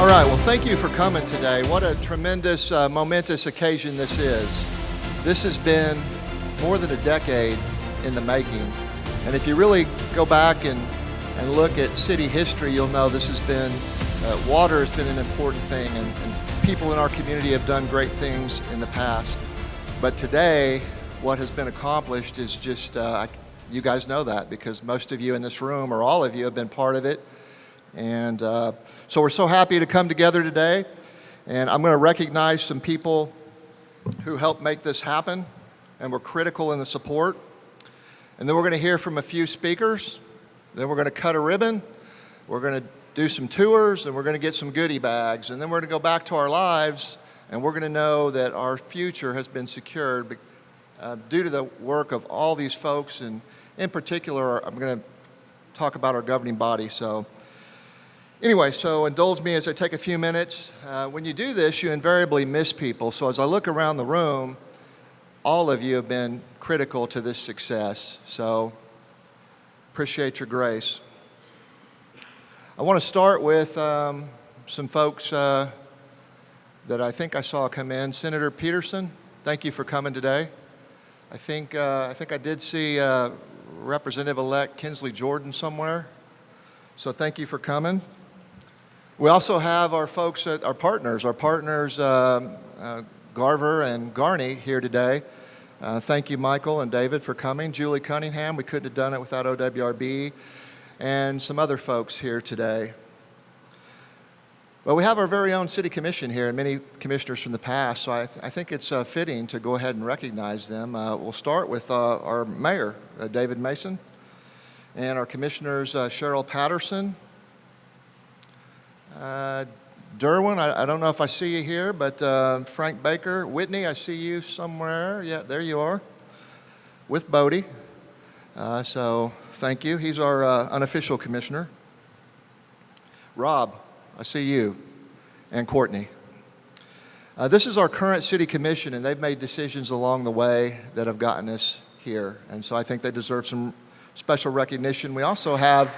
All right, well, thank you for coming today. What a tremendous, momentous occasion this is. This has been more than a decade in the making. And if you really go back and look at city history, you'll know this has been, water has been an important thing, and people in our community have done great things in the past. But today, what has been accomplished is just, you guys know that because most of you in this room, or all of you, have been part of it. And so we're so happy to come together today. And I'm going to recognize some people who helped make this happen and were critical in the support. And then we're going to hear from a few speakers. Then we're going to cut a ribbon. We're going to do some tours, and we're going to get some goodie bags. And then we're going to go back to our lives, and we're going to know that our future has been secured due to the work of all these folks. And in particular, I'm going to talk about our governing body. So anyway, so indulge me as I take a few minutes. When you do this, you invariably miss people. So as I look around the room, all of you have been critical to this success. So appreciate your grace. I want to start with some folks that I think I saw come in. Senator Peterson, thank you for coming today. I think I did see Representative-elect Kinsley Jordan somewhere. So thank you for coming. We also have our folks, our partners, Garver and Garney here today. Thank you, Michael and David, for coming. Julie Cunningham, we couldn't have done it without OWRB, and some other folks here today. Well, we have our very own city commission here, and many commissioners from the past, so I think it's fitting to go ahead and recognize them. We'll start with our mayor, David Mason, and our commissioners, Cheryl Patterson, Derwin, I don't know if I see you here, but Frank Baker, Whitney, I see you somewhere. Yeah, there you are, with Bodie. So thank you. He's our unofficial commissioner. Rob, I see you, and Courtney. This is our current city commission, and they've made decisions along the way that have gotten us here, and so I think they deserve some special recognition. We also have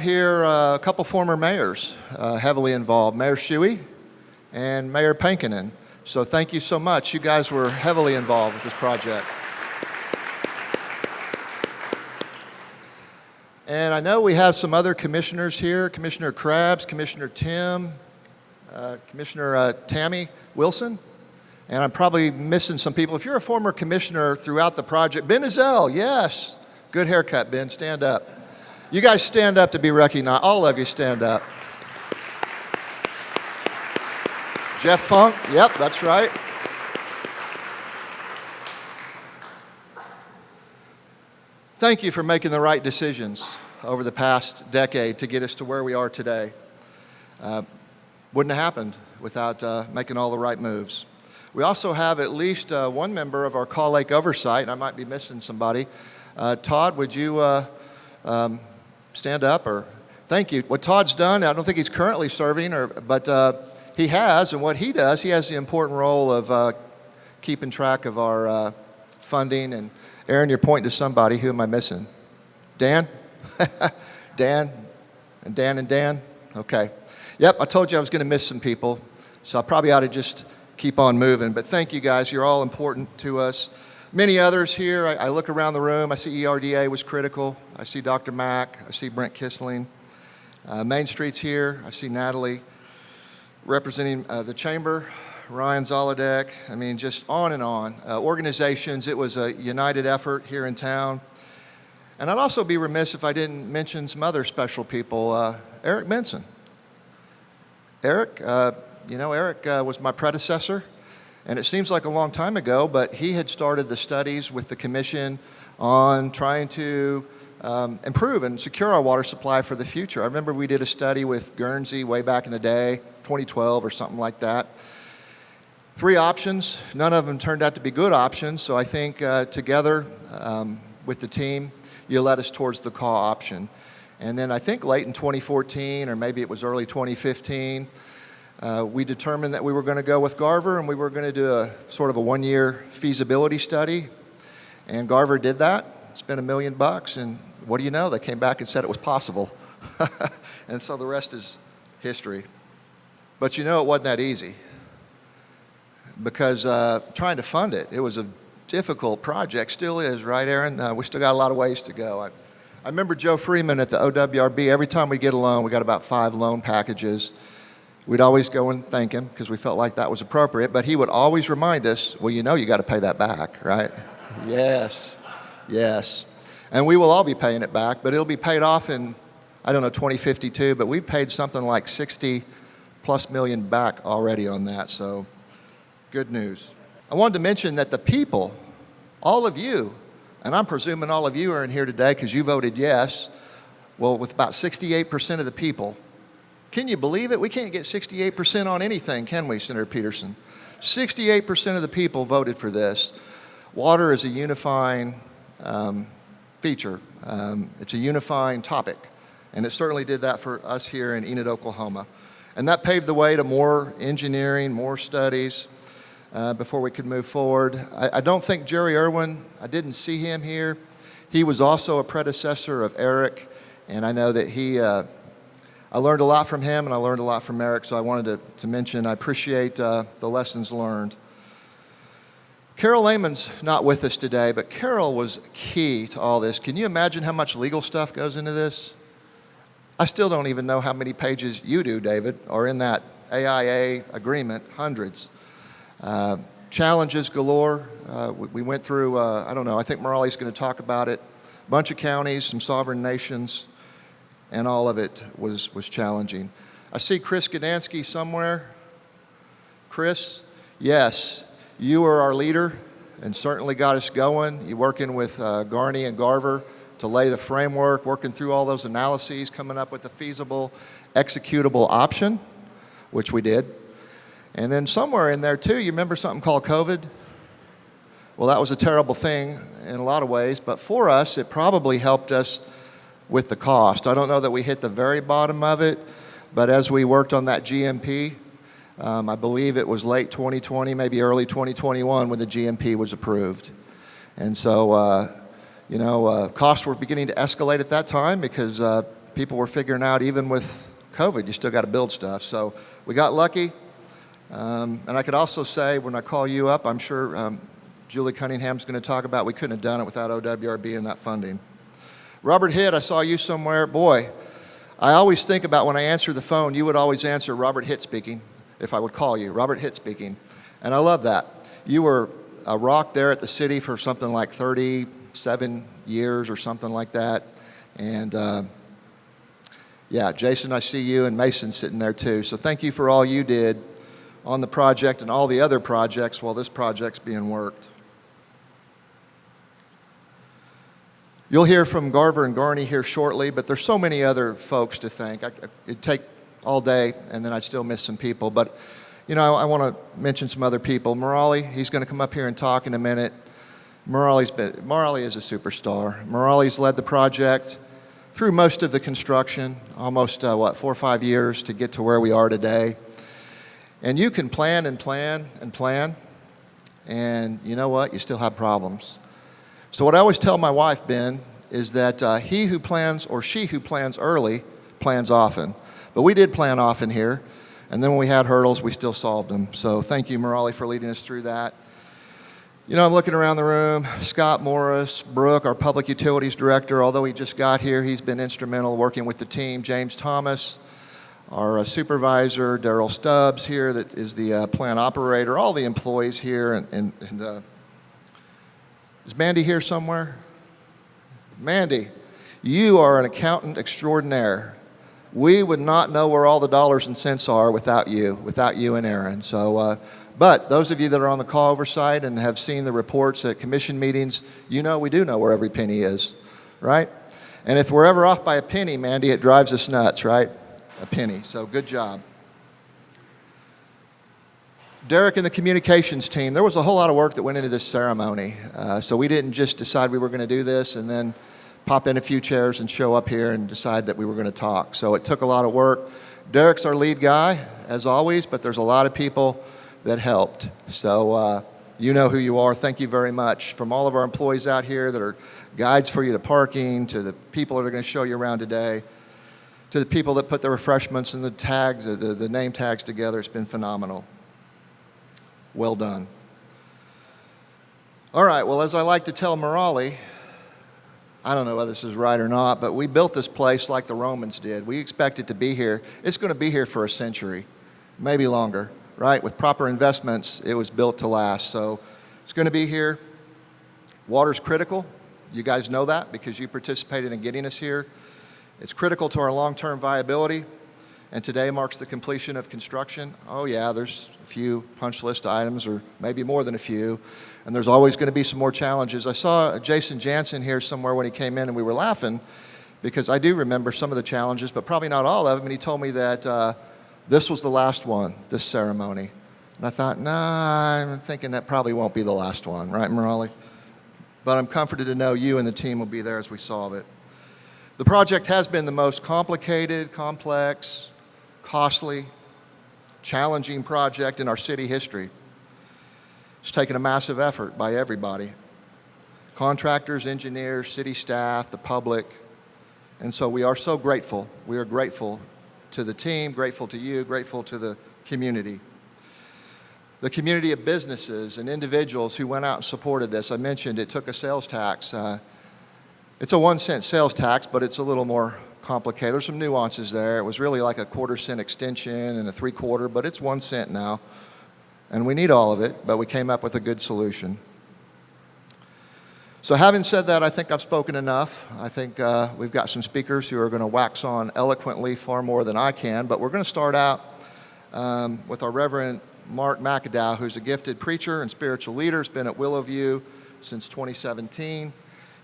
here a couple former mayors heavily involved, Mayor Shuey and Mayor Pankinen. So thank you so much. You guys were heavily involved with this project. And I know we have some other commissioners here, Commissioner Krabs, Commissioner Tim, Commissioner Tammy Wilson, and I'm probably missing some people. If you're a former commissioner throughout the project, Ben Azell, yes. Good haircut, Ben, stand up. You guys stand up to be recognized. All of you stand up. Jeff Funk, yep, that's right. Thank you for making the right decisions over the past decade to get us to where we are today. Wouldn't have happened without making all the right moves. We also have at least one member of our Kaw Lake oversight, and I might be missing somebody. Todd, would you stand up? Or thank you. What Todd's done, I don't think he's currently serving, but he has, and what he does, he has the important role of keeping track of our funding. And Aaron, you're pointing to somebody. Who am I missing? Dan? Dan? And Dan and Dan? Okay. Yep, I told you I was going to miss some people, so I probably ought to just keep on moving. But thank you guys. You're all important to us. Many others here. I look around the room. I see ERDA was critical. I see Dr. Mack. I see Brent Kissling. Main Street's here. I see Natalie representing the chamber. Ryan Zolodek. I mean, just on and on. Organizations. It was a united effort here in town. And I'd also be remiss if I didn't mention some other special people. Eric Benson. Eric, Eric was my predecessor. And it seems like a long time ago, but he had started the studies with the commission on trying to improve and secure our water supply for the future. I remember we did a study with Guernsey way back in the day, 2012 or something like that. 3 options, none of them turned out to be good options, so I think together with the team, you led us towards the Kaw option. And then I think late in 2014, or maybe it was early 2015, we determined that we were going to go with Garver, and we were going to do a sort of a 1-year feasibility study. And Garver did that, spent $1 million, and what do you know? They came back and said it was possible. And so the rest is history. But you know it wasn't that easy, because trying to fund it, it was a difficult project, still is, right, Aaron? We still got a lot of ways to go. I remember Joe Freeman at the OWRB, every time we get a loan, we got about 5 loan packages. We'd always go and thank him because we felt like that was appropriate, but he would always remind us, well, you know you got to pay that back, right? Yes, yes. And we will all be paying it back, but it'll be paid off in, I don't know, 2052, but we've paid something like 60+ million back already on that, so good news. I wanted to mention that the people, all of you, and I'm presuming all of you are in here today because you voted yes, well, with about 68% of the people. Can you believe it? We can't get 68% on anything, can we, Senator Peterson? 68% of the people voted for this. Water is a unifying feature. It's a unifying topic, and it certainly did that for us here in Enid, Oklahoma. And that paved the way to more engineering, more studies, before we could move forward. I don't think Jerry Irwin, I didn't see him here. He was also a predecessor of Eric, and I know that I learned a lot from him, and I learned a lot from Eric, so I wanted to mention I appreciate the lessons learned. Carol Lehman's not with us today, but Carol was key to all this. Can you imagine how much legal stuff goes into this? I still don't even know how many pages you do, David, are in that AIA agreement, hundreds. Challenges galore. We went through, I don't know, I think Morali's going to talk about it. A bunch of counties, some sovereign nations, and all of it was challenging. I see Chris Gdansky somewhere. Chris, yes, you are our leader and certainly got us going. You're working with Garney and Garver to lay the framework, working through all those analyses, coming up with a feasible, executable option, which we did. And then somewhere in there too, you remember something called COVID? Well, that was a terrible thing in a lot of ways, but for us, it probably helped us with the cost. I don't know that we hit the very bottom of it, but as we worked on that GMP, I believe it was late 2020, maybe early 2021 when the GMP was approved. And so, costs were beginning to escalate at that time because people were figuring out even with COVID, you still got to build stuff. So we got lucky. And I could also say, when I call you up, I'm sure Julie Cunningham's going to talk about we couldn't have done it without OWRB and that funding. Robert Hitt, I saw you somewhere. Boy, I always think about when I answer the phone, you would always answer Robert Hitt speaking, if I would call you, Robert Hitt speaking. And I love that. You were a rock there at the city for something like 37 years or something like that. And yeah, Jason, I see you, and Mason sitting there too. So thank you for all you did on the project and all the other projects while this project's being worked. You'll hear from Garver and Garney here shortly, but there's so many other folks to thank. It'd take all day, and then I'd still miss some people. But, I want to mention some other people. Morali, he's going to come up here and talk in a minute. Morali is a superstar. Morali's led the project through most of the construction, almost, 4 or 5 years to get to where we are today. And you can plan and plan and plan, and you know what? You still have problems. So what I always tell my wife, Ben, is that he who plans or she who plans early plans often. But we did plan often here, and then when we had hurdles, we still solved them. So thank you, Morali, for leading us through that. I'm looking around the room. Scott Morris, Brooke, our Public Utilities Director, although he just got here, he's been instrumental working with the team. James Thomas, our supervisor, Daryl Stubbs here, that is the plant operator, all the employees here, and is Mandy here somewhere? Mandy, you are an accountant extraordinaire. We would not know where all the dollars and cents are without you and Aaron. So, but those of you that are on the call oversight and have seen the reports at commission meetings, we do know where every penny is, right? And if we're ever off by a penny, Mandy, it drives us nuts, right? A penny, so good job. Derek and the communications team, there was a whole lot of work that went into this ceremony. So we didn't just decide we were going to do this and then pop in a few chairs and show up here and decide that we were going to talk. So it took a lot of work. Derek's our lead guy, as always, but there's a lot of people that helped. So, You know who you are. Thank you very much. From all of our employees out here that are guides for you to parking, to the people that are going to show you around today, to the people that put the refreshments and the tags, the name tags together. It's been phenomenal. Well done. All right, well, as I like to tell Morali, I don't know whether this is right or not, but we built this place like the Romans did. We expect it to be here. It's going to be here for a century, maybe longer, right? With proper investments, it was built to last. So it's going to be here. Water's critical. You guys know that because you participated in getting us here. It's critical to our long-term viability, and today marks the completion of construction. Oh yeah, there's a few punch list items, or maybe more than a few, and there's always going to be some more challenges. I saw Jason Jansen here somewhere when he came in, and we were laughing because I do remember some of the challenges, but probably not all of them, and he told me that this was the last one, this ceremony. And I thought, nah, I'm thinking that probably won't be the last one, right, Morali? But I'm comforted to know you and the team will be there as we solve it. The project has been the most complicated, complex, costly, challenging project in our city history. It's taken a massive effort by everybody. Contractors, engineers, city staff, the public. And so we are so grateful. We are grateful to the team, grateful to you, grateful to the community. The community of businesses and individuals who went out and supported this. I mentioned it took a sales tax. It's a 1-cent sales tax, but it's a little more complicated. There's some nuances there. It was really like a 1/4-cent extension and a 3/4, but it's 1 cent now. And we need all of it, but we came up with a good solution. So having said that, I think I've spoken enough. I think we've got some speakers who are going to wax on eloquently far more than I can, but we're going to start out with our Reverend Mark McAdow, who's a gifted preacher and spiritual leader. He's been at Willowview since 2017.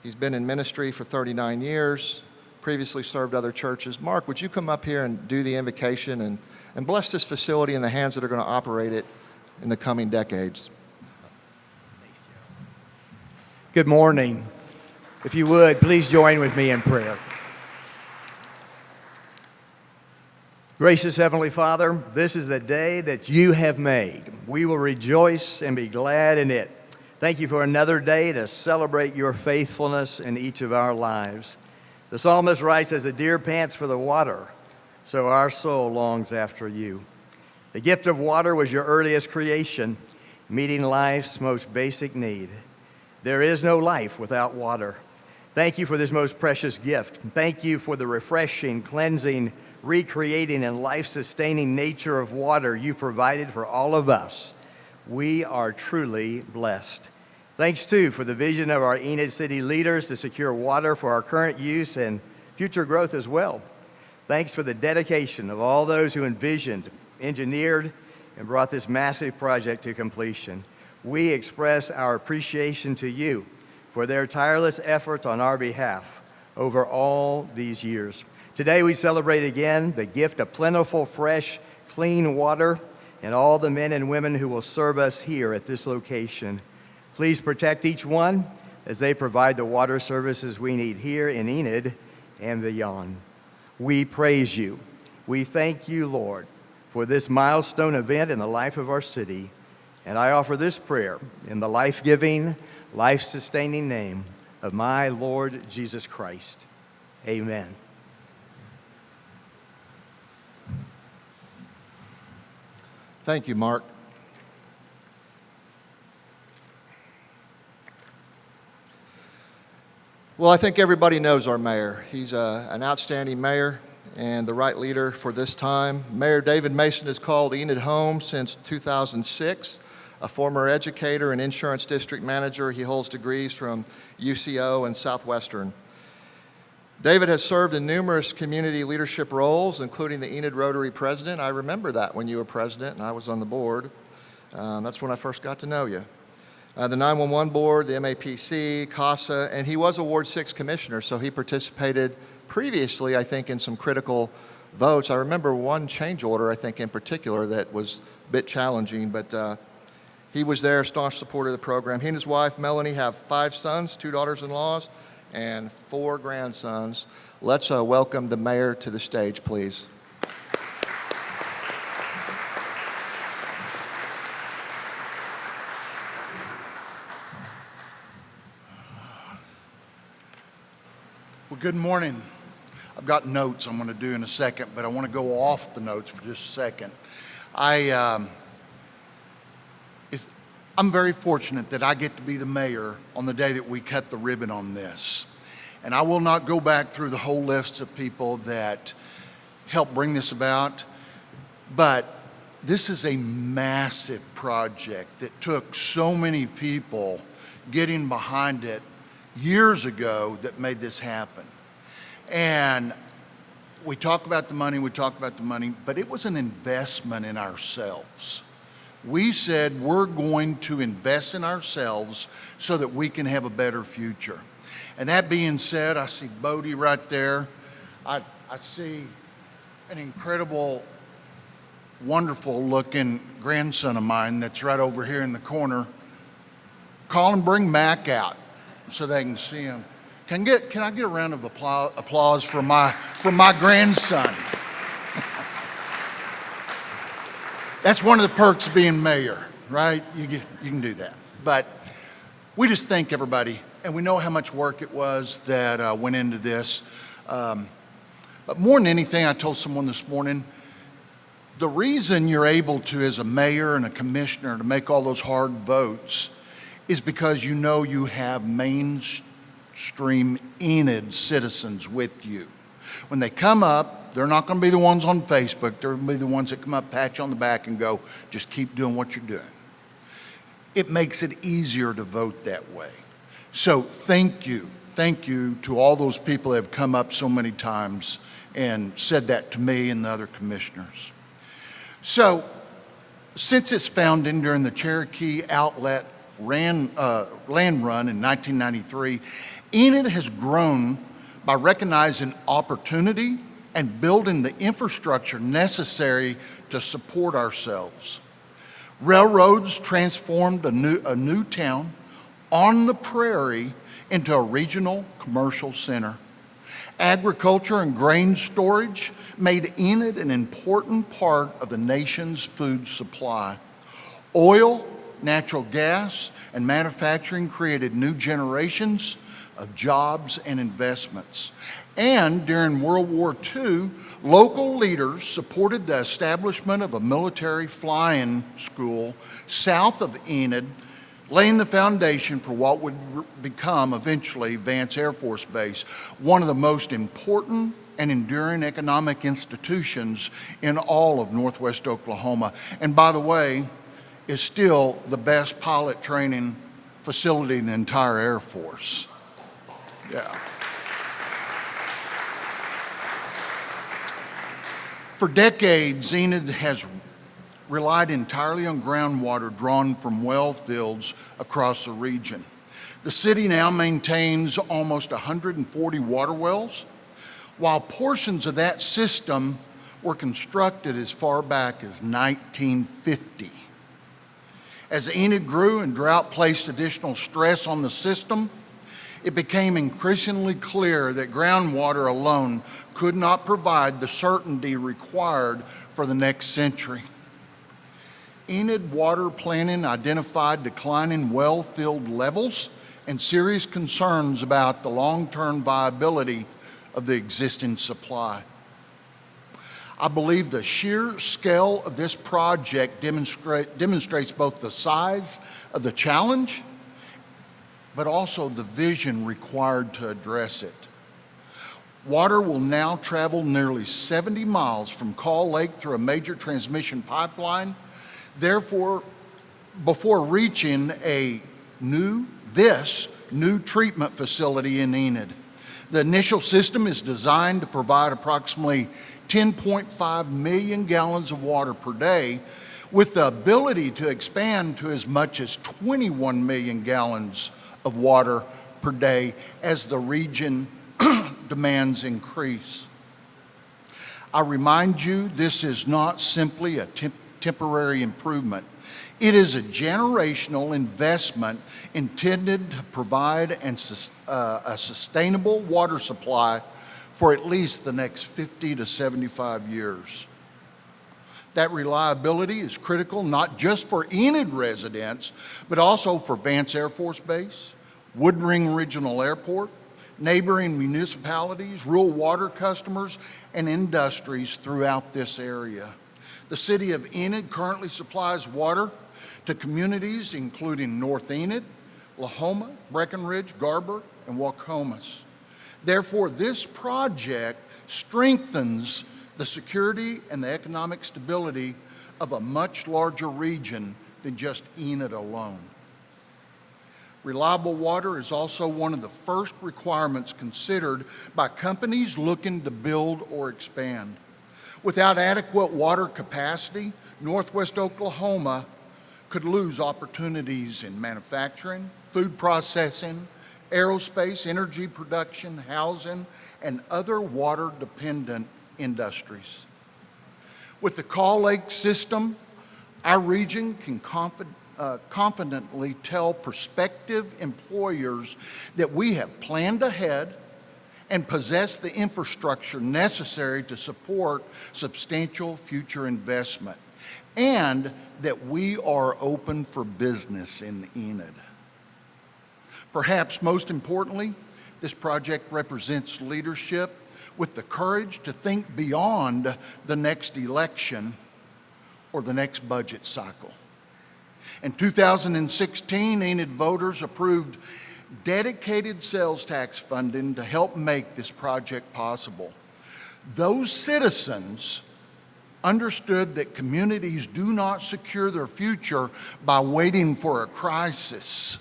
He's been in ministry for 39 years, previously served other churches. Mark, would you come up here and do the invocation and bless this facility in the hands that are going to operate it in the coming decades? Good morning. If you would, please join with me in prayer. Gracious Heavenly Father, this is the day that you have made. We will rejoice and be glad in it. Thank you for another day to celebrate your faithfulness in each of our lives. The psalmist writes, as the deer pants for the water, so our soul longs after you. The gift of water was your earliest creation, meeting life's most basic need. There is no life without water. Thank you for this most precious gift. Thank you for the refreshing, cleansing, recreating, and life-sustaining nature of water you provided for all of us. We are truly blessed. Thanks, too, for the vision of our Enid City leaders to secure water for our current use and future growth as well. Thanks for the dedication of all those who envisioned, engineered, and brought this massive project to completion. We express our appreciation to you for their tireless efforts on our behalf over all these years. Today we celebrate again the gift of plentiful, fresh, clean water and all the men and women who will serve us here at this location. Please protect each one as they provide the water services we need here in Enid and beyond. We praise you. We thank you, Lord, for this milestone event in the life of our city. And I offer this prayer in the life-giving, life-sustaining name of my Lord Jesus Christ. Amen. Thank you, Mark. Well, I think everybody knows our mayor. He's an outstanding mayor and the right leader for this time. Mayor David Mason has called Enid home since 2006. A former educator and insurance district manager, he holds degrees from UCO and Southwestern. David has served in numerous community leadership roles, including the Enid Rotary president. I remember that when you were president and I was on the board. That's when I first got to know you. The 911 board, the MAPC, CASA, and he was a Ward 6 commissioner, so he participated previously, I think, in some critical votes. I remember one change order, I think, in particular that was a bit challenging, but he was there, a staunch supporter of the program. He and his wife, Melanie, have 5 sons, 2 daughters-in-laws, and 4 grandsons. Let's welcome the mayor to the stage, please. Well, good morning. I've got notes I'm going to do in a second, but I want to go off the notes for just a second. I'm very fortunate that I get to be the mayor on the day that we cut the ribbon on this. And I will not go back through the whole list of people that helped bring this about, but this is a massive project that took so many people getting behind it years ago that made this happen. And we talk about the money, but it was an investment in ourselves. We said we're going to invest in ourselves so that we can have a better future. And that being said, I see Bodie right there. I see an incredible, wonderful looking grandson of mine that's right over here in the corner. Call and bring Mac out so they can see him. Can I get a round of applause for my grandson? That's one of the perks of being mayor, right? You can do that. But we just thank everybody, and we know how much work it was that went into this. But more than anything, I told someone this morning, the reason you're able to, as a mayor and a commissioner, to make all those hard votes is because you know you have mainstream Enid citizens with you. When they come up, they're not going to be the ones on Facebook. They're going to be the ones that come up, pat you on the back, and go, just keep doing what you're doing. It makes it easier to vote that way. So thank you. Thank you to all those people that have come up so many times and said that to me and the other commissioners. So since its founding during the Cherokee Outlet land run in 1993, Enid has grown by recognizing opportunity and building the infrastructure necessary to support ourselves. Railroads transformed a new town on the prairie into a regional commercial center. Agriculture and grain storage made Enid an important part of the nation's food supply. Oil, natural gas, and manufacturing created new generations of jobs and investments. And during World War II, local leaders supported the establishment of a military flying school south of Enid, laying the foundation for what would become eventually Vance Air Force Base, one of the most important and enduring economic institutions in all of Northwest Oklahoma. And by the way, is still the best pilot training facility in the entire Air Force. Yeah. For decades, Enid has relied entirely on groundwater drawn from well fields across the region. The city now maintains almost 140 water wells, while portions of that system were constructed as far back as 1950. As Enid grew and drought placed additional stress on the system, it became increasingly clear that groundwater alone could not provide the certainty required for the next century. Enid water planning identified declining well field levels and serious concerns about the long-term viability of the existing supply. I believe the sheer scale of this project demonstrates both the size of the challenge, but also the vision required to address it. Water will now travel nearly 70 miles from Kaw Lake through a major transmission pipeline, therefore, before reaching this new treatment facility in Enid. The initial system is designed to provide approximately 10.5 million gallons of water per day, with the ability to expand to as much as 21 million gallons of water per day as the region demands increase. I remind you, this is not simply a temporary improvement. It is a generational investment intended to provide a sustainable water supply for at least the next 50 to 75 years. That reliability is critical not just for Enid residents, but also for Vance Air Force Base, Woodring Regional Airport, neighboring municipalities, rural water customers, and industries throughout this area. The City of Enid currently supplies water to communities including North Enid, Lahoma, Breckenridge, Garber, and Wacomas. Therefore, this project strengthens the security and the economic stability of a much larger region than just Enid alone. Reliable water is also one of the first requirements considered by companies looking to build or expand. Without adequate water capacity, Northwest Oklahoma could lose opportunities in manufacturing, food processing, aerospace, energy production, housing, and other water-dependent industries. With the Kaw Lake system, our region can confidently tell prospective employers that we have planned ahead and possess the infrastructure necessary to support substantial future investment, and that we are open for business in Enid. Perhaps most importantly, this project represents leadership with the courage to think beyond the next election or the next budget cycle. In 2016, Enid voters approved dedicated sales tax funding to help make this project possible. Those citizens understood that communities do not secure their future by waiting for a crisis.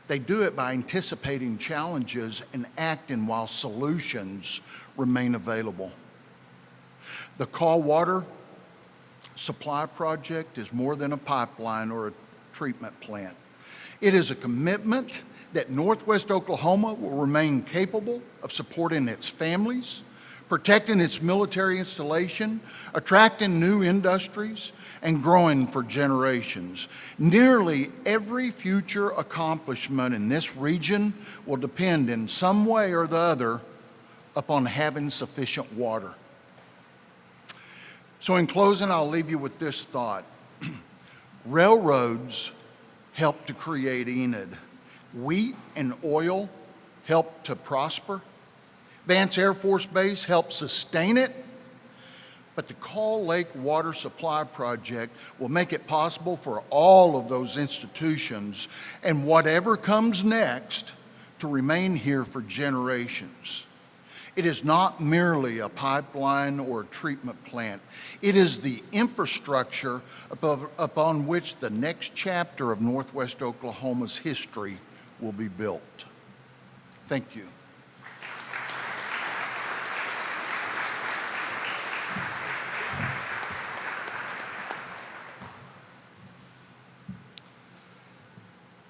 They do it by anticipating challenges and acting while solutions remain available. The Kaw Water Supply Project is more than a pipeline or a treatment plant. It is a commitment that Northwest Oklahoma will remain capable of supporting its families, protecting its military installation, attracting new industries, and growing for generations. Nearly every future accomplishment in this region will depend in some way or the other upon having sufficient water. So in closing, I'll leave you with this thought. Railroads helped to create Enid. Wheat and oil helped to prosper. Vance Air Force Base helped sustain it. But the Kaw Lake Water Supply Project will make it possible for all of those institutions and whatever comes next to remain here for generations. It is not merely a pipeline or a treatment plant. It is the infrastructure upon which the next chapter of Northwest Oklahoma's history will be built. Thank you.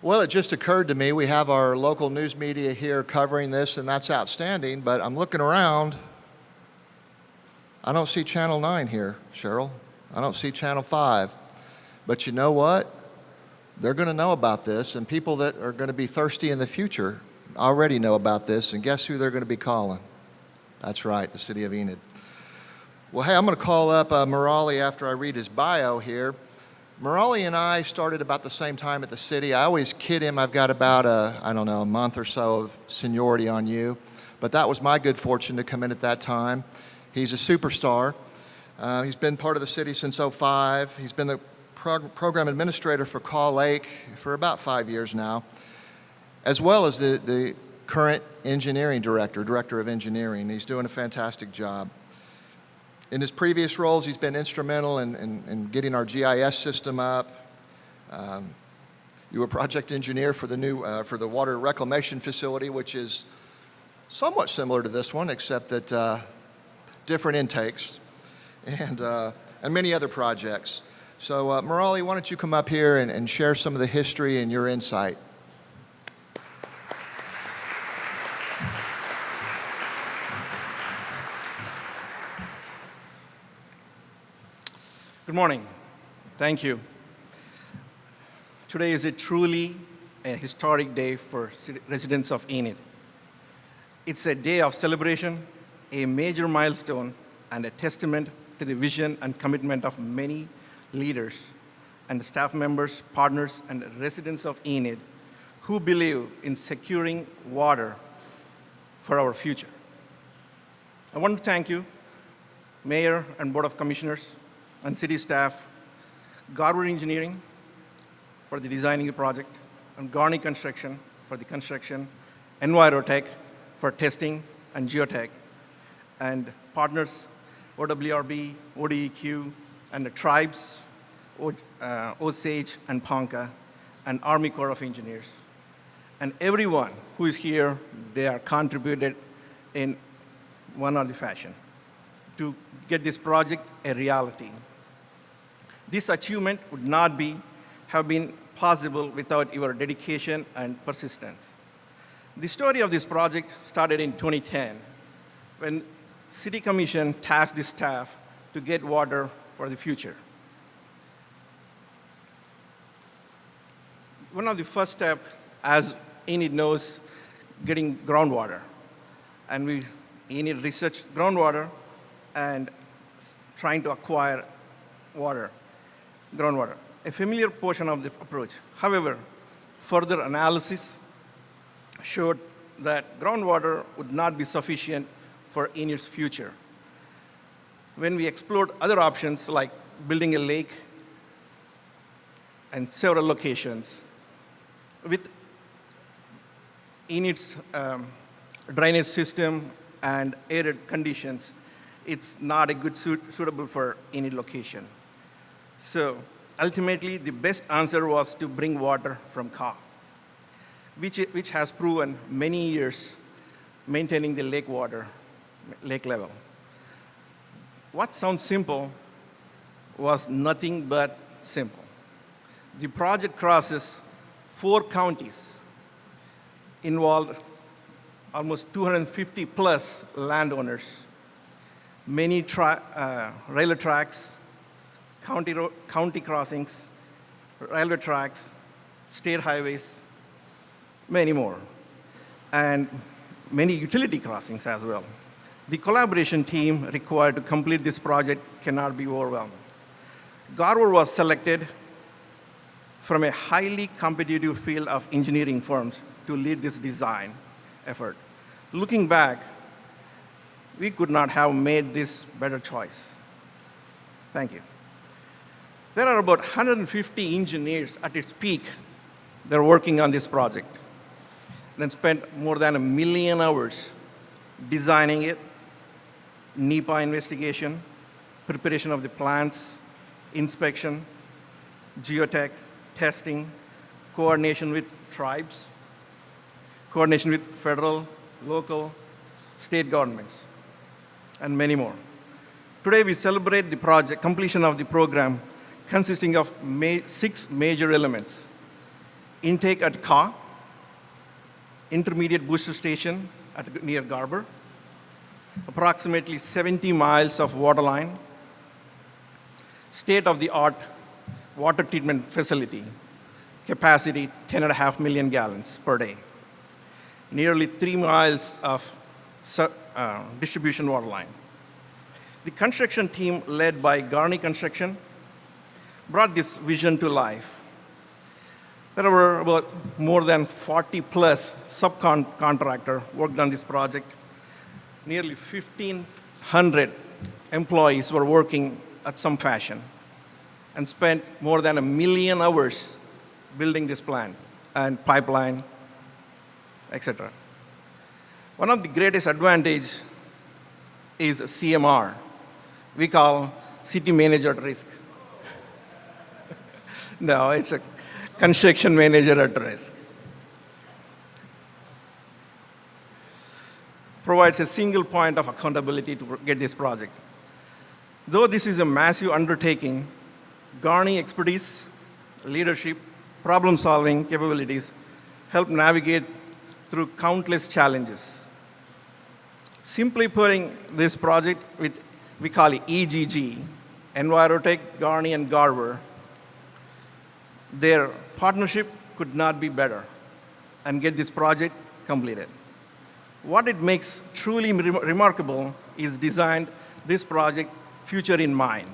Well, it just occurred to me, we have our local news media here covering this, and that's outstanding, but I'm looking around. I don't see Channel 9 here, Cheryl. I don't see Channel 5. But you know what? They're going to know about this, and people that are going to be thirsty in the future already know about this, and guess who they're going to be calling? That's right, the City of Enid. Well, hey, I'm going to call up Murali after I read his bio here. Murali and I started about the same time at the city. I always kid him I've got about a month or so of seniority on you, but that was my good fortune to come in at that time. He's a superstar. He's been part of the city since '05. He's been the program administrator for Kaw Lake for about 5 years now, as well as the current engineering director of engineering. He's doing a fantastic job. In his previous roles, he's been instrumental in getting our GIS system up. You were project engineer for the new for the water reclamation facility, which is somewhat similar to this one, except that different intakes, and many other projects. So, Murali, why don't you come up here and share some of the history and your insight? Good morning. Thank you. Today is a truly a historic day for residents of Enid. It's a day of celebration, a major milestone, and a testament to the vision and commitment of many leaders and staff members, partners, and residents of Enid who believe in securing water for our future. I want to thank you, Mayor and Board of Commissioners, and city staff, Garver Engineering for the designing the project, and Garney Construction for the construction, Envirotech for testing and geotech, and partners OWRB, ODEQ, and the tribes, Osage and Ponca, and Army Corps of Engineers. And everyone who is here, they are contributed in one or the fashion to get this project a reality. This achievement would not have been possible without your dedication and persistence. The story of this project started in 2010 when City Commission tasked the staff to get water for the future. One of the first steps, as Enid knows, getting groundwater. And Enid researched groundwater and trying to acquire groundwater, a familiar portion of the approach. However, further analysis showed that groundwater would not be sufficient for Enid's future. When we explored other options like building a lake and several locations, with Enid's drainage system and arid conditions, it's not a good suitable for Enid location. So ultimately, the best answer was to bring water from Kaw, which has proven many years maintaining the lake level. What sounds simple was nothing but simple. The project crosses 4 counties, involved almost 250 plus landowners, many railway tracks, county crossings, railway tracks, state highways, many more, and many utility crossings as well. The collaboration team required to complete this project cannot be overwhelming. Garver was selected from a highly competitive field of engineering firms to lead this design effort. Looking back, we could not have made this better choice. Thank you. There are about 150 engineers at its peak that are working on this project, then spent more than 1 million hours designing it, NEPA investigation, preparation of the plans, inspection, geotech, testing, coordination with tribes, coordination with federal, local, state governments, and many more. Today we celebrate the project completion of the program consisting of 6 major elements: intake at Kaw, intermediate booster station near Garver, approximately 70 miles of water line, state-of-the-art water treatment facility, capacity 10.5 million gallons per day, nearly 3 miles of distribution water line. The construction team led by Garney Construction brought this vision to life. There were about more than 40 plus subcontractors worked on this project. Nearly 1,500 employees were working at some fashion and spent more than 1 million hours building this plant and pipeline, etc. One of the greatest advantages is CMR. We call city manager at risk. No, it's a construction manager at risk. Provides a single point of accountability to get this project. Though this is a massive undertaking, Garney expertise, leadership, problem-solving capabilities help navigate through countless challenges. Simply putting this project with, we call it EGG, Envirotech, Garney, and Garver, their partnership could not be better and get this project completed. What it makes truly remarkable is designed this project future in mind.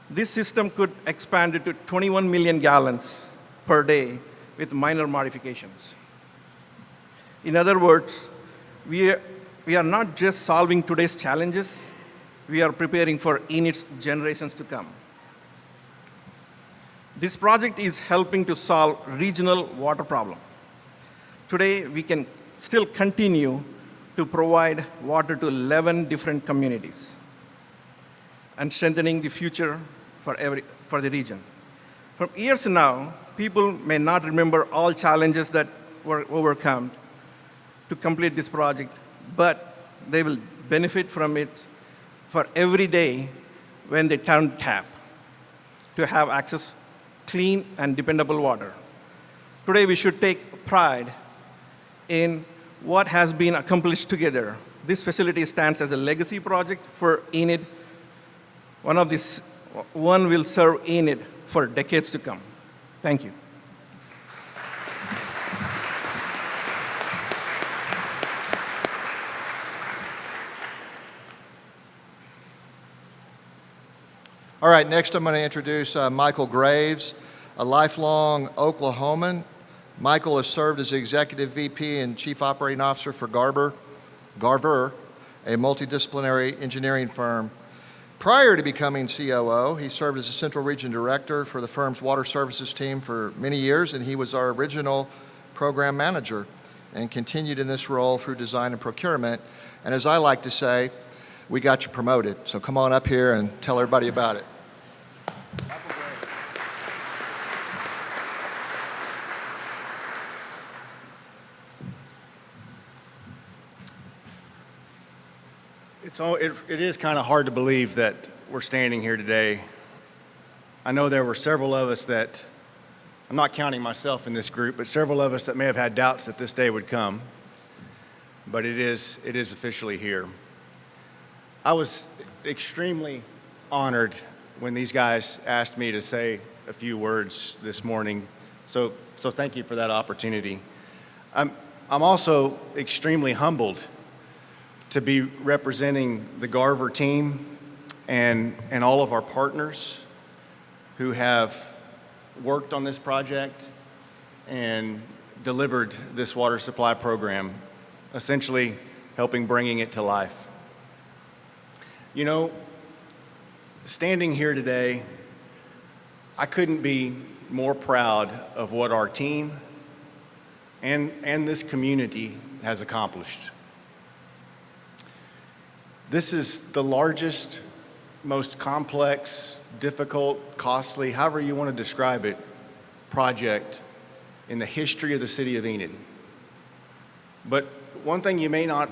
This system could expand it to 21 million gallons per day with minor modifications. In other words, We are not just solving today's challenges, we are preparing for Enid's generations to come. This project is helping to solve regional water problem. Today, we can still continue to provide water to 11 different communities and strengthening the future for the region. For years now, people may not remember all challenges that were overcome to complete this project, but they will benefit from it for every day when they turn tap to have access clean and dependable water. Today, we should take pride in what has been accomplished together. This facility stands as a legacy project for Enid. One will serve Enid for decades to come. Thank you. All right, next I'm going to introduce Michael Graves, a lifelong Oklahoman. Michael has served as the Executive VP and Chief Operating Officer for Garver, a multidisciplinary engineering firm. Prior to becoming COO, he served as a Central Region Director for the firm's water services team for many years, and he was our original program manager and continued in this role through design and procurement. And as I like to say, we got you promoted. So come on up here and tell everybody about it. It is kind of hard to believe that we're standing here today. I know there were several of us that, I'm not counting myself in this group, but several of us that may have had doubts that this day would come. But it is officially here. I was extremely honored when these guys asked me to say a few words this morning. So thank you for that opportunity. I'm also extremely humbled to be representing the Garver team and all of our partners who have worked on this project and delivered this water supply program, essentially helping bringing it to life. You know, standing here today, I couldn't be more proud of what our team and this community has accomplished. This is the largest, most complex, difficult, costly, however you want to describe it, project in the history of the city of Enid. But one thing you may not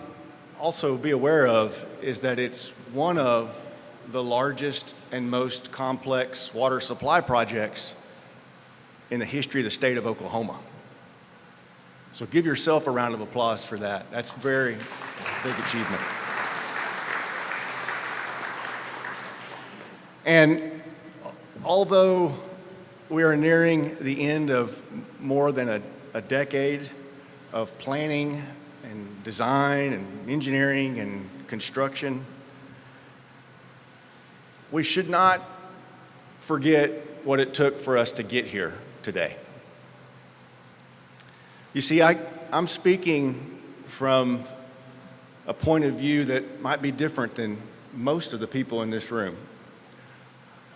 also be aware of is that it's one of the largest and most complex water supply projects in the history of the state of Oklahoma. So give yourself a round of applause for that. That's a very big achievement. And although we are nearing the end of more than a decade of planning and design and engineering and construction, we should not forget what it took for us to get here today. You see, I'm speaking from a point of view that might be different than most of the people in this room.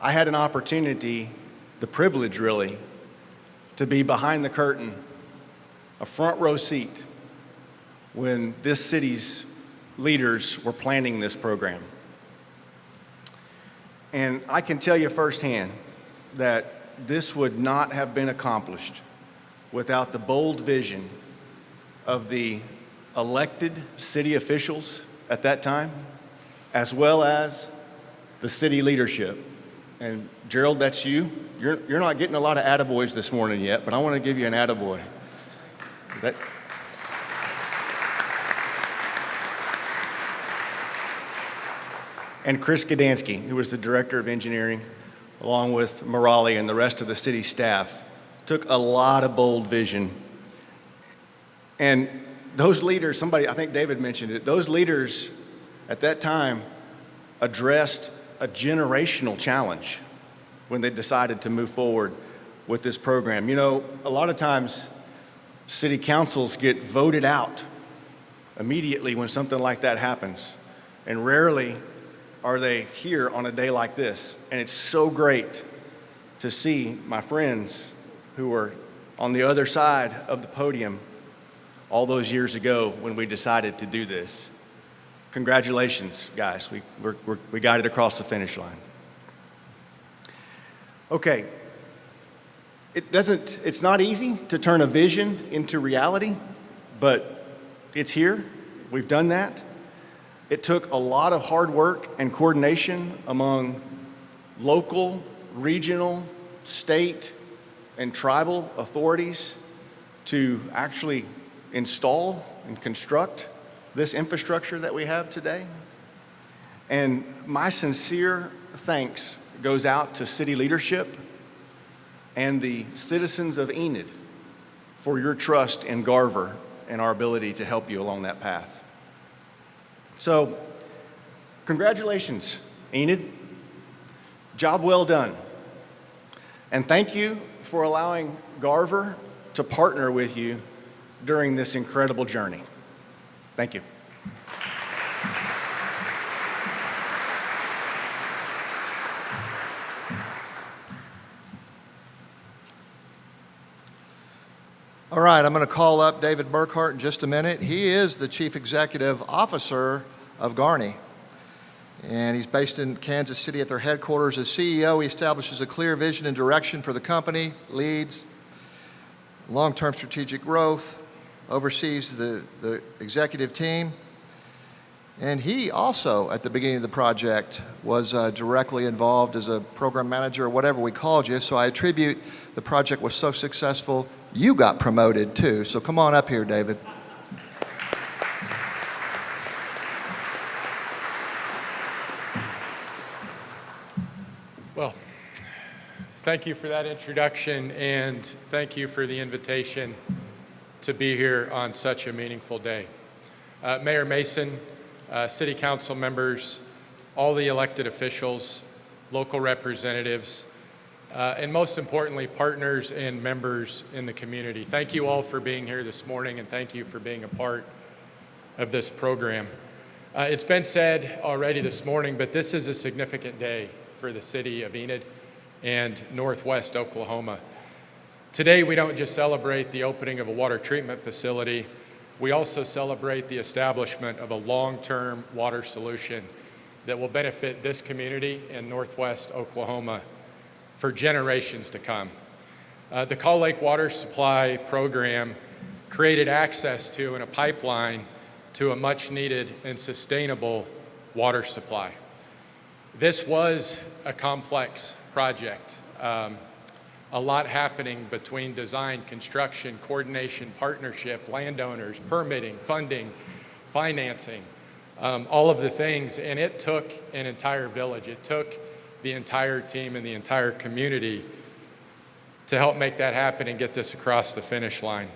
I had an opportunity, the privilege really, to be behind the curtain, a front row seat, when this city's leaders were planning this program. And I can tell you firsthand that this would not have been accomplished without the bold vision of the elected city officials at that time, as well as the city leadership. And Gerald, that's you. You're not getting a lot of attaboys this morning yet, but I want to give you an attaboy. And Chris Gdansky, who was the director of engineering, along with Morali and the rest of the city staff, took a lot of bold vision. And those leaders, I think David mentioned it, those leaders at that time addressed a generational challenge when they decided to move forward with this program. You know, a lot of times city councils get voted out immediately when something like that happens. And rarely are they here on a day like this. And it's so great to see my friends who were on the other side of the podium all those years ago when we decided to do this. Congratulations, guys. We got it across the finish line. Okay. It's not easy to turn a vision into reality, but it's here. We've done that. It took a lot of hard work and coordination among local, regional, state, and tribal authorities to actually install and construct this infrastructure that we have today. And my sincere thanks goes out to city leadership and the citizens of Enid for your trust in Garver and our ability to help you along that path. So, congratulations, Enid. Job well done. And thank you for allowing Garver to partner with you during this incredible journey. Thank you. All right, I'm going to call up David Burkhart in just a minute. He is the Chief Executive Officer of Garney, and he's based in Kansas City at their headquarters. As CEO, he establishes a clear vision and direction for the company, leads long-term strategic growth, oversees the executive team, and he also, at the beginning of the project, was directly involved as a program manager or whatever we called you, so I attribute the project was so successful, you got promoted too. So come on up here, David. Well, thank you for that introduction, and thank you for the invitation to be here on such a meaningful day. Mayor Mason, City Council members, all the elected officials, local representatives, and most importantly, partners and members in the community. Thank you all for being here this morning, and thank you for being a part of this program. It's been said already this morning, but this is a significant day for the city of Enid and Northwest Oklahoma. Today, we don't just celebrate the opening of a water treatment facility, we also celebrate the establishment of a long-term water solution that will benefit this community in Northwest Oklahoma for generations to come. The Kaw Lake water supply program created access to and a pipeline to a much needed and sustainable water supply. This was a complex project. A lot happening between design, construction, coordination, partnership, landowners, permitting, funding, financing, all of the things, and it took an entire village. It took the entire team and the entire community to help make that happen and get this across the finish line.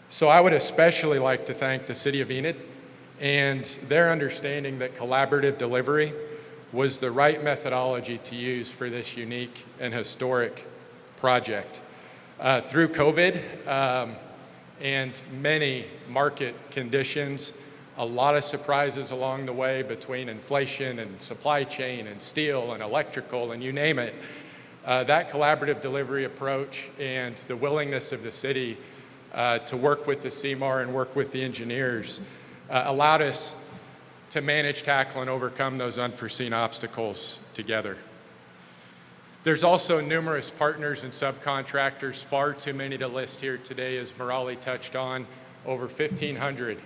So I would especially like to thank the City of Enid and their understanding that collaborative delivery was the right methodology to use for this unique and historic project. Through COVID and many market conditions, a lot of surprises along the way between inflation and supply chain and steel and electrical and you name it. That collaborative delivery approach and the willingness of the city to work with the CMAR and work with the engineers allowed us to manage, tackle, and overcome those unforeseen obstacles together. There's also numerous partners and subcontractors, far too many to list here today, as Murali touched on, over 1,500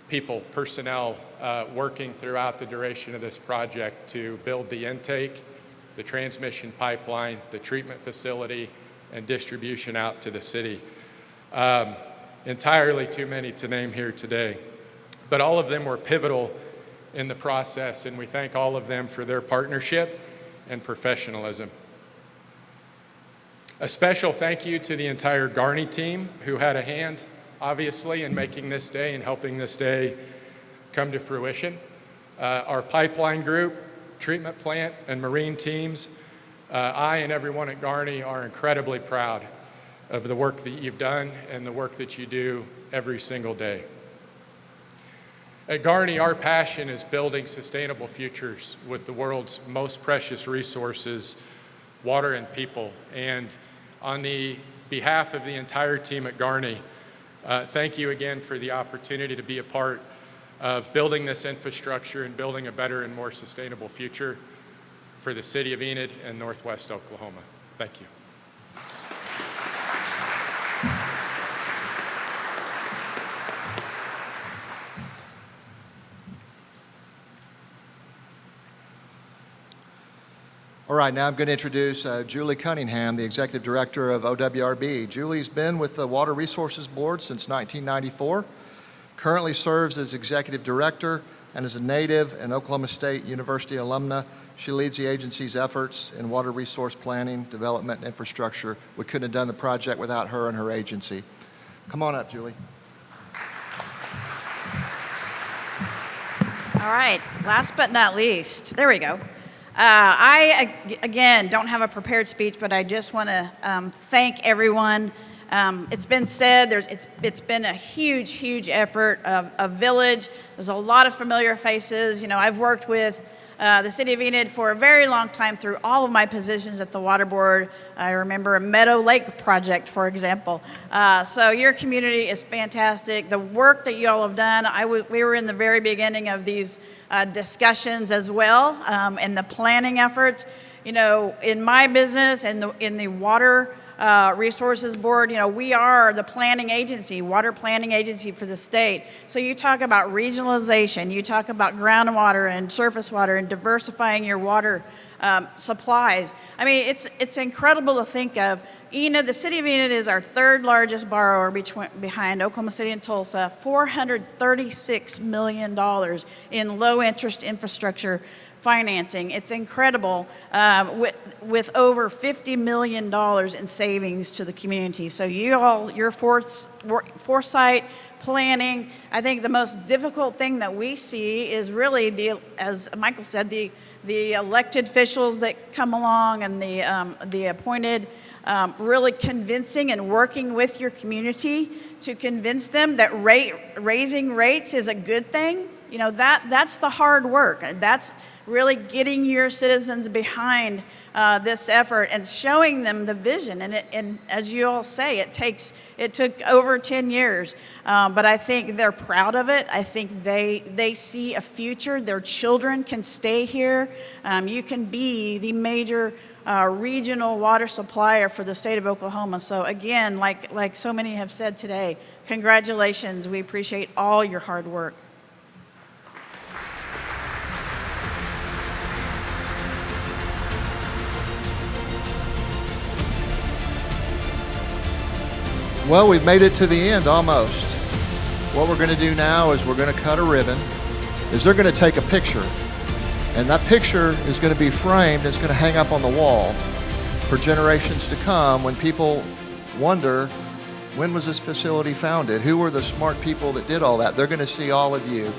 people, personnel, working throughout the duration of this project to build the intake, the transmission pipeline, the treatment facility, and distribution out to the city. Entirely too many to name here today. But all of them were pivotal in the process, and we thank all of them for their partnership and professionalism. A special thank you to the entire Garney team who had a hand, obviously, in making this day and helping this day come to fruition. Our pipeline group, treatment plant, and marine teams, I and everyone at Garney are incredibly proud of the work that you've done and the work that you do every single day. At Garney, our passion is building sustainable futures with the world's most precious resources, water and people. And on the behalf of the entire team at Garney, thank you again for the opportunity to be a part of building this infrastructure and building a better and more sustainable future for the City of Enid and Northwest Oklahoma. Thank you. All right, now I'm going to introduce Julie Cunningham, the Executive Director of OWRB. Julie's been with the Water Resources Board since 1994, currently serves as Executive Director, and is a native and Oklahoma State University alumna. She leads the agency's efforts in water resource planning, development, and infrastructure. We couldn't have done the project without her and her agency. Come on up, Julie. All right, last but not least, there we go. I, again, don't have a prepared speech, but I just want to thank everyone. It's been said, it's been a huge, huge effort of a village. There's a lot of familiar faces. You know, I've worked with the City of Enid for a very long time through all of my positions at the Water Board. I remember a Meadow Lake project, for example. So your community is fantastic. The work that you all have done, we were in the very beginning of these discussions as well, and the planning efforts. You know, in my business and in the Water Resources Board, you know, we are the planning agency, water planning agency for the state. So you talk about regionalization, you talk about groundwater and surface water and diversifying your water supplies. I mean, it's incredible to think of. Enid, the City of Enid is our third largest borrower behind Oklahoma City and Tulsa, $436 million in low interest infrastructure financing. It's incredible, with over $50 million in savings to the community. So you all, your foresight, planning, I think the most difficult thing that we see is really as Michael said, the elected officials that come along and the appointed, really convincing and working with your community to convince them that raising rates is a good thing. You know, that's the hard work. That's really getting your citizens behind this effort and showing them the vision. And as you all say, it took over 10 years, but I think they're proud of it. I think they see a future. Their children can stay here. You can be the major regional water supplier for the state of Oklahoma. So again, like so many have said today, congratulations. We appreciate all your hard work. Well, we've made it to the end almost. What we're going to do now is we're going to cut a ribbon. They're going to take a picture, and that picture is going to be framed. It's going to hang up on the wall for generations to come when people wonder, when was this facility founded? Who were the smart people that did all that? They're going to see all of you.